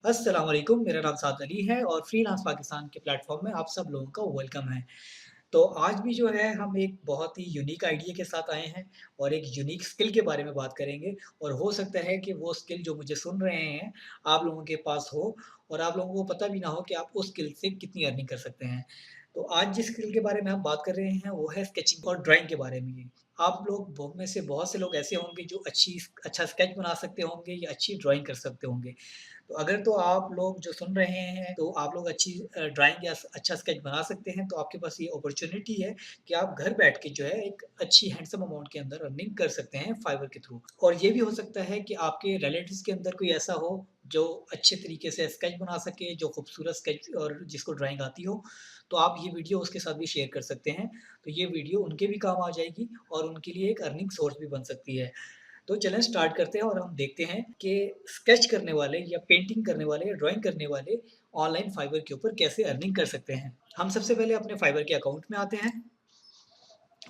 अस्सलाम वालेकुम, मेरा नाम साद अली है और फ्रीलांस पाकिस्तान के प्लेटफ़ॉर्म में आप सब लोगों का वेलकम है। तो आज भी जो है हम एक बहुत ही यूनिक आइडिया के साथ आए हैं और एक यूनिक स्किल के बारे में बात करेंगे और हो सकता है कि वो स्किल जो मुझे सुन रहे हैं, आप लोगों के पास हो और आप लोगों को पता भी ना हो कि आप उस स्किल से कितनी अर्निंग कर सकते हैं। तो आज जिस स्किल के बारे में हम बात कर रहे हैं, वो है स्केचिंग और ड्राइंग के बारे में। आप लोग में से बहुत से लोग ऐसे होंगे जो अच्छा स्केच बना सकते होंगे या अच्छी ड्राइंग कर सकते होंगे। तो अगर तो आप लोग जो सुन रहे हैं, तो आप लोग अच्छी ड्राइंग या अच्छा स्केच बना सकते हैं, तो आपके पास ये अपॉर्च्युनिटी है कि आप घर बैठ के जो है एक अच्छी हैंडसम अमाउंट के अंदर अर्निंग कर सकते हैं फाइवर के थ्रू। और ये भी हो सकता है कि आपके रिलेटिव्स के अंदर कोई ऐसा हो जो अच्छे तरीके से स्केच बना सके, जो खूबसूरत स्केच और जिसको ड्राइंग आती हो, तो आप ये वीडियो उसके साथ भी शेयर कर सकते हैं। तो ये वीडियो उनके भी काम आ जाएगी और उनके लिए एक अर्निंग सोर्स भी बन सकती है। तो चलें स्टार्ट करते हैं और हम देखते हैं कि स्केच करने वाले या पेंटिंग करने वाले या ड्राइंग करने वाले ऑनलाइन फाइवर के ऊपर कैसे अर्निंग कर सकते हैं। हम सबसे पहले अपने फाइवर के अकाउंट में आते हैं।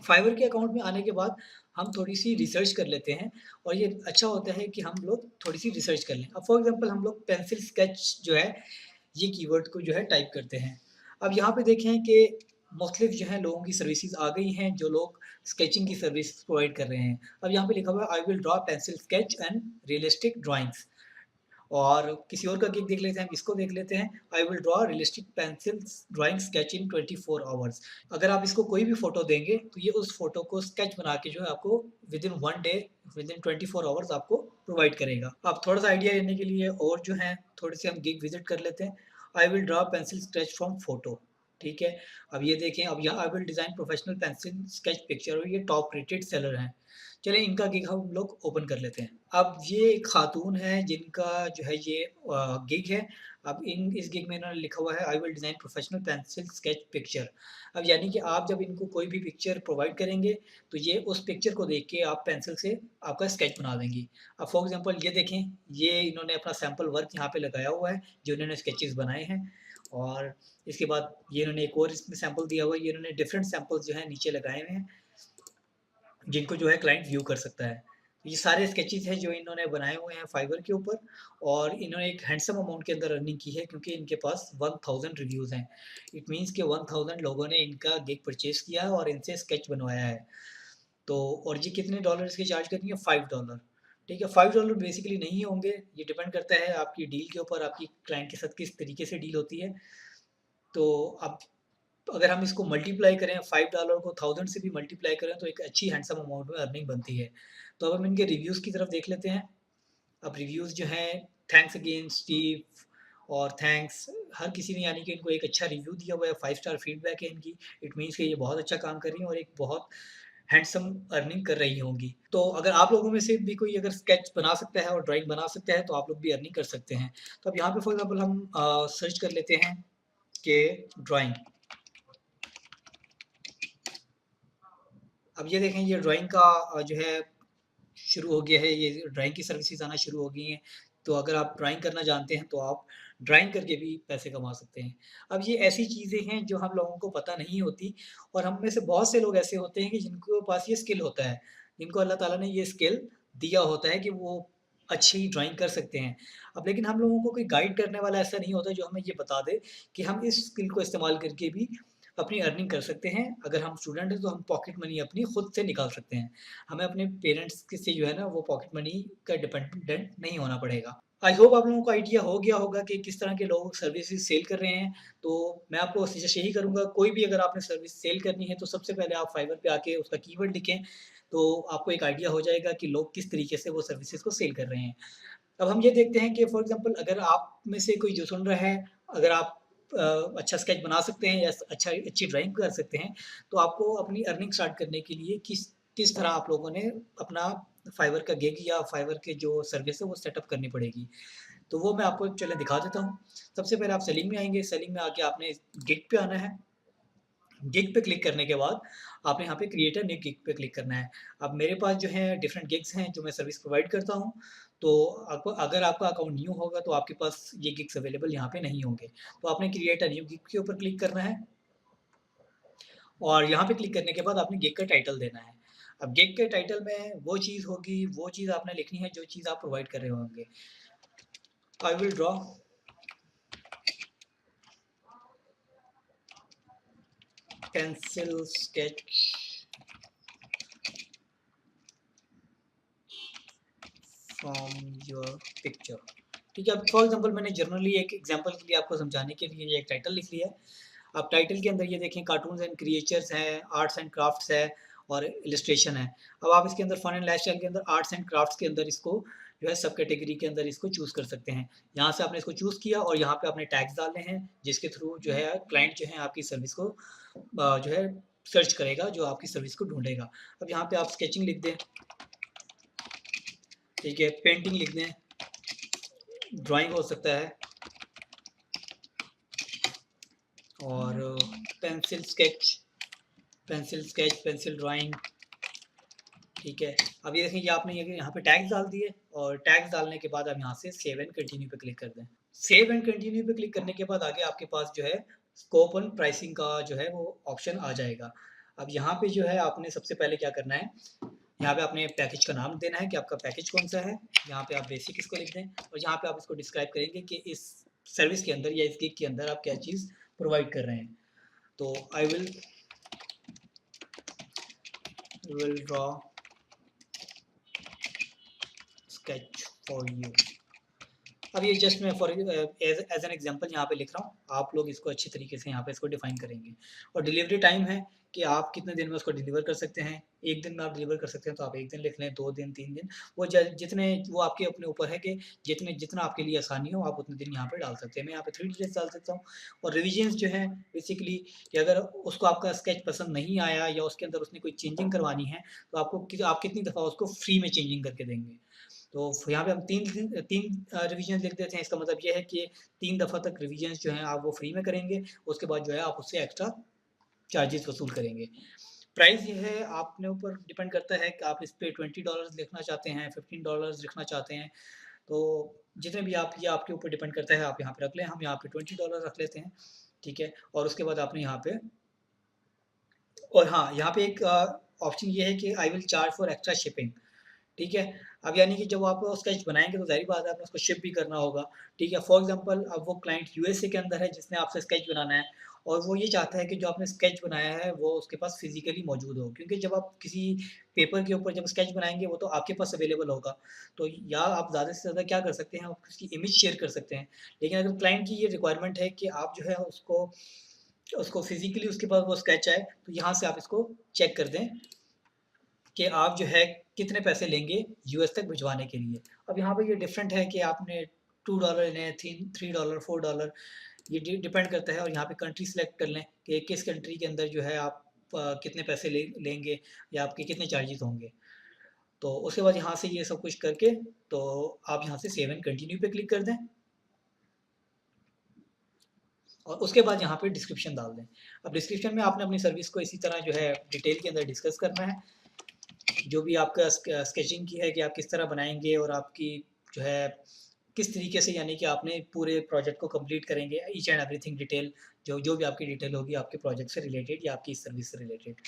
फाइवर के अकाउंट में आने के बाद हम थोड़ी-सी रिसर्च कर लेते हैं और ये अच्छा होता है कि हम लोग थोड़ी-सी रिसर्च कर लें। अब फॉर एग्ज़ाम्पल हम लोग पेंसिल स्केच जो है, ये कीवर्ड को जो है टाइप करते हैं। अब यहाँ पे देखें कि मुख्तलिफ जो है लोगों की सर्विसेज़ आ गई हैं, जो लोग स्केचिंग की सर्विस प्रोवाइड कर रहे हैं। अब यहाँ पे लिखा हुआ है I will draw pencil sketch and realistic drawings. और किसी और का गिग देख लेते हैं, हम इसको देख लेते हैं, I will draw realistic pencils drawing sketch in 24 hours. अगर आप इसको कोई भी फ़ोटो देंगे, तो ये उस फ़ोटो को स्केच बना के जो है आपको विदिन 1 डे, विदिन 24 आवर्स आपको प्रोवाइड करेगा। अब थोड़ा-सा आइडिया लेने के लिए और जो है, थोड़े-से हम गिग विज़िट कर लेते हैं। I will draw pencil sketch from photo, ठीक है? अब ये देखें, अब यहाँ I will design professional pencil sketch picture और ये टॉप रेटेड सेलर हैं। चलिए इनका गिग हम लोग ओपन कर लेते हैं। अब ये एक खातून है जिनका जो है ये गिग है। अब इस गिग में इन्होंने लिखा हुआ है I will design professional pencil sketch picture. अब यानी कि आप जब इनको कोई भी पिक्चर प्रोवाइड करेंगे, तो ये उस पिक्चर को देख के आप पेंसिल से आपका स्केच बना देंगी। अब फॉर एग्ज़ाम्पल ये देखें, ये इन्होंने अपना सैंपल वर्क यहाँ पे लगाया हुआ है, जो इन्होंने स्केचेज़ बनाए हैं। और इसके बाद ये इन्होंने एक और इसमें सैंपल दिया हुआ है, ये इन्होंने डिफरेंट सैंपल्स जो हैं नीचे लगाए हुए हैं। जिनको जो है क्लाइंट व्यू कर सकता है। ये सारे स्केचेज़ हैं जो इन्होंने बनाए हुए हैं फाइवर के ऊपर और इन्होंने एक हैंडसम अमाउंट के अंदर अर्निंग की है क्योंकि इनके पास 1000 रिव्यूज़ हैं। इट मीन्स कि 1000 लोगों ने इनका गिग परचेज़ किया है और इनसे स्केच बनवाया है। तो और ये कितने डॉलर इसके चार्ज करेंगे? $5। ठीक है, $5 बेसिकली नहीं होंगे, ये डिपेंड करता है आपकी डील के ऊपर, आपकी क्लाइंट के साथ किस तरीके से डील होती है। तो अब अगर हम इसको मल्टीप्लाई करें $5 को 1000 से भी मल्टीप्लाई करें तो एक अच्छी हैंडसम अमाउंट में अर्निंग बनती है। तो अब हम इनके रिव्यूज़ की तरफ देख लेते हैं। अब रिव्यूज़ जो हैं, थैंक्स अगेन स्टीव और थैंक्स, हर किसी ने यानी कि इनको एक अच्छा रिव्यू दिया हुआ है, 5 स्टार फीडबैक है इनकी। इट मीन्स कि ये बहुत अच्छा काम कर रही हैं और एक बहुत हैंडसम अर्निंग कर रही होंगी। तो अगर आप लोगों में से भी कोई अगर स्केच बना सकता है और ड्राइंग बना सकता है तो आप लोग भी अर्निंग कर सकते हैं। तो अब यहाँ पे फॉर एग्ज़ाम्पल हम सर्च कर लेते हैं कि ड्राइंग। अब ये देखें, ये ड्राइंग का जो है शुरू हो गया है, ये ड्राइंग की सर्विसेज़ आना शुरू हो गई हैं। तो अगर आप ड्राइंग करना जानते हैं तो आप ड्राइंग करके भी पैसे कमा सकते हैं। अब ये ऐसी चीज़ें हैं जो हम लोगों को पता नहीं होती और हम में से बहुत से लोग ऐसे होते हैं कि जिनके पास ये स्किल होता है, जिनको अल्लाह ताला ने ये स्किल दिया होता है कि वो अच्छी ड्राइंग कर सकते हैं। अब लेकिन हम लोगों को कोई गाइड करने वाला ऐसा नहीं होता जो हमें ये बता दे कि हम इस स्किल को इस्तेमाल करके भी अपनी अर्निंग कर सकते हैं। अगर हम स्टूडेंट हैं तो हम पॉकेट मनी अपनी खुद से निकाल सकते हैं। हमें अपने पेरेंट्स के से जो है ना वो पॉकेट मनी का डिपेंडेंट नहीं होना पड़ेगा। आई होप आप लोगों को आइडिया हो गया होगा कि किस तरह के लोग सर्विसेज़ सेल कर रहे हैं। तो मैं आपको सजेस्ट यही करूँगा, कोई भी अगर आपने सर्विस सेल करनी है तो सबसे पहले आप फाइवर पे आके उसका कीवर्ड लिखें, तो आपको एक आइडिया हो जाएगा कि लोग किस तरीके से वो सर्विसेज़ को सेल कर रहे हैं। अब हम ये देखते हैं कि फॉर एग्ज़ाम्पल अगर आप में से कोई जो सुन रहा है, अगर आप अच्छा स्केच बना सकते हैं या अच्छी ड्राइंग कर सकते हैं, तो आपको अपनी अर्निंग स्टार्ट करने के लिए किस किस तरह आप लोगों ने अपना फाइवर का गिग या फाइवर के जो सर्विस है वो सेटअप करनी पड़ेगी। तो वो मैं आपको चलें दिखा देता हूँ। सबसे पहले आप सेलिंग में आएँगे, सेलिंग में आके आपने गिग पे आना है। गिग पे क्लिक करने के बाद आपने यहाँ पे क्रिएट अ न्यू गिग पे क्लिक करना है। अब मेरे पास जो है डिफरेंट गिग्स हैं जो मैं सर्विस प्रोवाइड करता हूँ। तो आपको अगर आपका अकाउंट न्यू होगा तो आपके पास ये गिग्स अवेलेबल यहाँ पे नहीं होंगे। तो आपने क्रिएट अ न्यू गिग के ऊपर क्लिक करना है और यहाँ पे क्लिक करने के बाद आपने गिग का टाइटल देना है। अब गिग के टाइटल में वो चीज़ होगी, वो चीज़ आपने लिखनी है जो चीज़ आप प्रोवाइड कर रहे होंगे। I will draw pencil sketch from your picture. ठीक है, अब फॉर एग्जांपल मैंने जनरली एक एग्जांपल के लिए आपको समझाने के लिए ये एक टाइटल लिख लिया है। अब टाइटल के अंदर ये देखें कार्टून्स एंड क्रिएचर्स हैं, आर्ट्स एंड क्राफ्ट्स है और इलस्ट्रेशन है। अब आप इसके अंदर फन एंड लाइफस्टाइल के अंदर आर्ट्स एंड क्राफ्ट्स के अंदर इसको जो है सब कैटेगरी के अंदर इसको चूज़ कर सकते हैं। यहाँ से आपने इसको चूज़ किया और यहाँ पे आपने टैग्स डालने हैं जिसके थ्रू जो है क्लाइंट जो है आपकी सर्विस को जो है सर्च करेगा, जो आपकी सर्विस को ढूँढेगा। अब यहाँ पे आप स्केचिंग लिख दें, ठीक है, पेंटिंग लिख दें, ड्राइंग हो सकता है और पेंसिल स्केच, पेंसिल ड्राइंग, ठीक है। अब ये देखें ये आपने ये यहाँ पे टैग्स डाल दिए और टैग्स डालने के बाद आप यहाँ से सेव एंड कंटिन्यू पे क्लिक कर दें। सेव एंड कंटिन्यू पे क्लिक करने के बाद आगे आपके पास जो है स्कोप एंड प्राइसिंग का जो है वो ऑप्शन आ जाएगा। अब यहाँ पे जो है आपने सबसे पहले क्या करना है, यहाँ पे आपने पैकेज का नाम देना है कि आपका पैकेज कौन सा है। यहाँ पे आप बेसिक इसको लिख दें और यहाँ पे आप इसको डिस्क्राइब करेंगे कि इस सर्विस के अंदर या इस गिग के अंदर आप क्या चीज़ प्रोवाइड कर रहे हैं। तो I will draw sketch for you. अब ये जस्ट मैं फॉर एज एन एग्जांपल यहाँ पे लिख रहा हूँ, आप लोग इसको अच्छी तरीके से यहाँ पे इसको डिफाइन करेंगे। और डिलीवरी टाइम है कि आप कितने दिन में उसको डिलीवर कर सकते हैं। एक दिन में आप डिलीवर कर सकते हैं तो आप एक दिन लिख लें, 2 दिन, 3 दिन, वो जितने वो आपके अपने ऊपर है कि जितना आपके लिए आसानी हो आप उतने दिन यहाँ पे डाल सकते हैं। मैं यहाँ पे 3 डेज़ डाल सकता हूँ। और रिविजन्स जो हैं बेसिकली कि अगर उसको आपका स्केच पसंद नहीं आया या उसके अंदर उसने कोई चेंजिंग करवानी है तो आप कितनी दफ़ा उसको फ्री में चेंजिंग करके देंगे। तो यहाँ पे हम 3 रिवीजन लिख देते हैं। इसका मतलब ये है कि 3 दफ़ा तक रिवीजन्स जो हैं आप वो फ्री में करेंगे, उसके बाद जो है आप उससे एक्स्ट्रा चार्जेस वसूल करेंगे। प्राइस ये है आपने ऊपर डिपेंड करता है कि आप इस पे $20 लिखना चाहते हैं, $15 लिखना चाहते हैं, तो जितने भी आप ये आपके ऊपर डिपेंड करता है, आप यहाँ पे रख लें। हम यहाँ पे $20 रख लेते हैं, ठीक है। और उसके बाद आपने यहाँ पे और हाँ, यहाँ पे एक ऑप्शन ये है कि I will charge for extra shipping, ठीक है। अब यानी कि जब आप स्केच बनाएँगे तो ज़ाहिर बात है आपने उसको शिप भी करना होगा, ठीक है। फॉर एग्ज़ाम्पल अब वो क्लाइंट यूएसए के अंदर है जिसने आपसे स्केच बनाना है और वो ये चाहता है कि जो आपने स्केच बनाया है वो उसके पास फ़िज़िकली मौजूद हो। क्योंकि जब आप किसी पेपर के ऊपर जब स्केच बनाएँगे वो तो आपके पास अवेलेबल होगा। तो या आप ज़्यादा से ज़्यादा क्या कर सकते हैं, आप उसकी इमेज शेयर कर सकते हैं। लेकिन अगर क्लाइंट की ये रिक्वायरमेंट है कि आप जो है उसको उसको फ़िज़िकली उसके पास वो स्केच आए, तो यहाँ से आप इसको चेक कर दें कि आप जो है कितने पैसे लेंगे यूएस तक भिजवाने के लिए। अब यहाँ पे ये डिफरेंट है कि आपने $2 लें, $3, $4, ये डिपेंड करता है। और यहाँ पे कंट्री सेलेक्ट कर लें कि किस कंट्री के अंदर जो है आप कितने पैसे लेंगे या आपके कितने चार्जेस होंगे। तो उसके बाद यहाँ से ये सब कुछ करके तो आप यहाँ से सेव एंड कंटिन्यू पे क्लिक कर दें और उसके बाद यहाँ पे डिस्क्रिप्शन डाल दें। अब डिस्क्रिप्शन में आपने अपनी सर्विस को इसी तरह जो है डिटेल के अंदर डिस्कस करना है। जो भी आपका स्केचिंग की है कि आप किस तरह बनाएँगे और आपकी जो है किस तरीके से, यानी कि आपने पूरे प्रोजेक्ट को कंप्लीट करेंगे, ईच एंड एवरीथिंग डिटेल, जो जो भी आपकी डिटेल होगी आपके प्रोजेक्ट से रिलेटेड या आपकी सर्विस से रिलेटेड।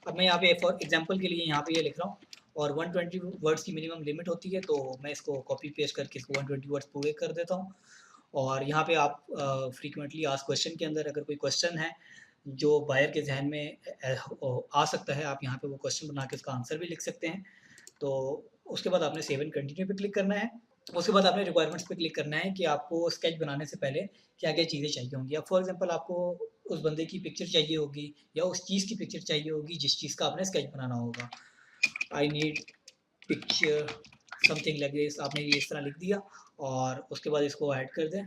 अब मैं यहाँ पे फॉर एग्जांपल के लिए यहाँ पे ये लिख रहा हूँ और 120 वर्ड्स की मिनिमम लिमिट होती है, तो मैं इसको कॉपी पेस्ट करके इसको 120 वर्ड्स पूरे कर देता हूँ। और यहाँ पे आप फ्रीक्वेंटली आस्क्ड क्वेश्चन के अंदर अगर कोई क्वेश्चन है जो बायर के ज़हन में आ सकता है, आप यहाँ पे वो क्वेश्चन बना के उसका आंसर भी लिख सकते हैं। तो उसके बाद आपने सेव एंड कंटिन्यू पे क्लिक करना है। उसके बाद आपने रिक्वायरमेंट्स पे क्लिक करना है कि आपको स्केच बनाने से पहले क्या-क्या चीज़ें चाहिए होंगी। अब फॉर एग्ज़ाम्पल आपको उस बंदे की पिक्चर चाहिए होगी या उस चीज़ की पिक्चर चाहिए होगी जिस चीज़ का आपने स्केच बनाना होगा। I need picture something like this, आपने ये इस तरह लिख दिया और उसके बाद इसको ऐड कर दें।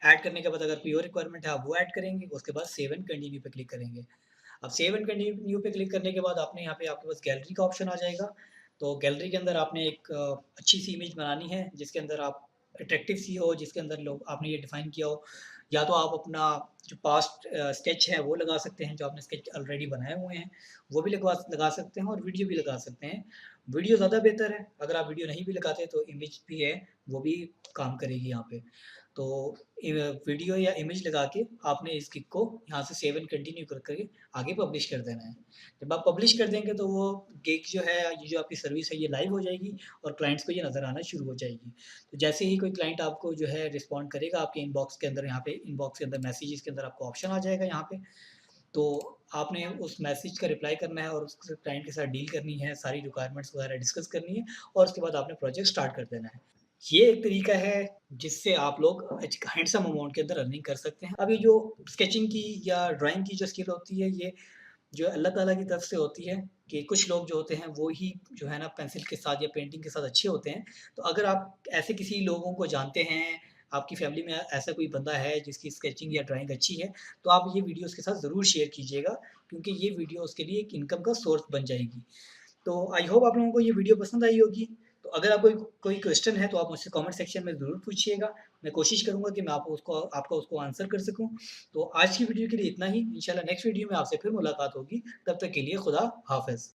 ऐड करने के बाद अगर कोई और रिक्वायरमेंट है आप वो ऐड करेंगे, उसके बाद सेव एंड कंटिन्यू पे क्लिक करेंगे। अब सेव एंड कंटिन्यू पे क्लिक करने के बाद आपने यहाँ पे आपके पास गैलरी का ऑप्शन आ जाएगा। तो गैलरी के अंदर आपने एक अच्छी सी इमेज बनानी है जिसके अंदर आप अट्रैक्टिव सी हो, जिसके अंदर लोग आपने ये डिफाइन किया हो। या तो आप अपना जो पास्ट स्केच है वो लगा सकते हैं, जो आपने स्केच ऑलरेडी बनाए हुए हैं वो भी लगा सकते हैं और वीडियो भी लगा सकते हैं। वीडियो ज़्यादा बेहतर है, अगर आप वीडियो नहीं भी लगाते तो इमेज भी है वो भी काम करेगी यहाँ पे। तो वीडियो या इमेज लगा के आपने इस गिग को यहाँ से सेव एंड कंटिन्यू कर करके आगे पब्लिश कर देना है। जब आप पब्लिश कर देंगे तो वो गिग जो है, ये जो आपकी सर्विस है, ये लाइव हो जाएगी और क्लाइंट्स को ये नज़र आना शुरू हो जाएगी। तो जैसे ही कोई क्लाइंट आपको जो है रिस्पॉन्ड करेगा आपके इनबॉक्स के अंदर, यहाँ पे इनबॉक्स के अंदर मैसेजेस के अंदर आपको ऑप्शन आ जाएगा यहाँ पे। तो आपने उस मैसेज का रिप्लाई करना है और उस क्लाइंट के साथ डील करनी है, सारी रिक्वायरमेंट्स वगैरह डिस्कस करनी है और उसके बाद आपने प्रोजेक्ट स्टार्ट कर देना है। ये एक तरीका है जिससे आप लोग हैंडसम अमाउंट के अंदर अर्निंग कर सकते हैं। अब ये जो स्केचिंग की या ड्राइंग की जो स्किल होती है, ये जो अल्लाह ताला की तरफ से होती है कि कुछ लोग जो होते हैं वो ही जो है ना पेंसिल के साथ या पेंटिंग के साथ अच्छे होते हैं। तो अगर आप ऐसे किसी लोगों को जानते हैं, आपकी फैमिली में ऐसा कोई बंदा है जिसकी स्केचिंग या ड्राइंग अच्छी है, तो आप ये वीडियो उसके साथ ज़रूर शेयर कीजिएगा, क्योंकि ये वीडियो उसके लिए एक इनकम का सोर्स बन जाएगी। तो आई होप आप लोगों को ये वीडियो पसंद आई होगी। तो अगर आपको कोई कोई क्वेश्चन है तो आप मुझसे कमेंट सेक्शन में ज़रूर पूछिएगा। मैं कोशिश करूँगा कि मैं आपका उसको आंसर कर सकूँ। तो आज की वीडियो के लिए इतना ही। इंशाल्लाह नेक्स्ट वीडियो में आपसे फिर मुलाकात होगी। तब तक के लिए खुदा हाफ़िज़।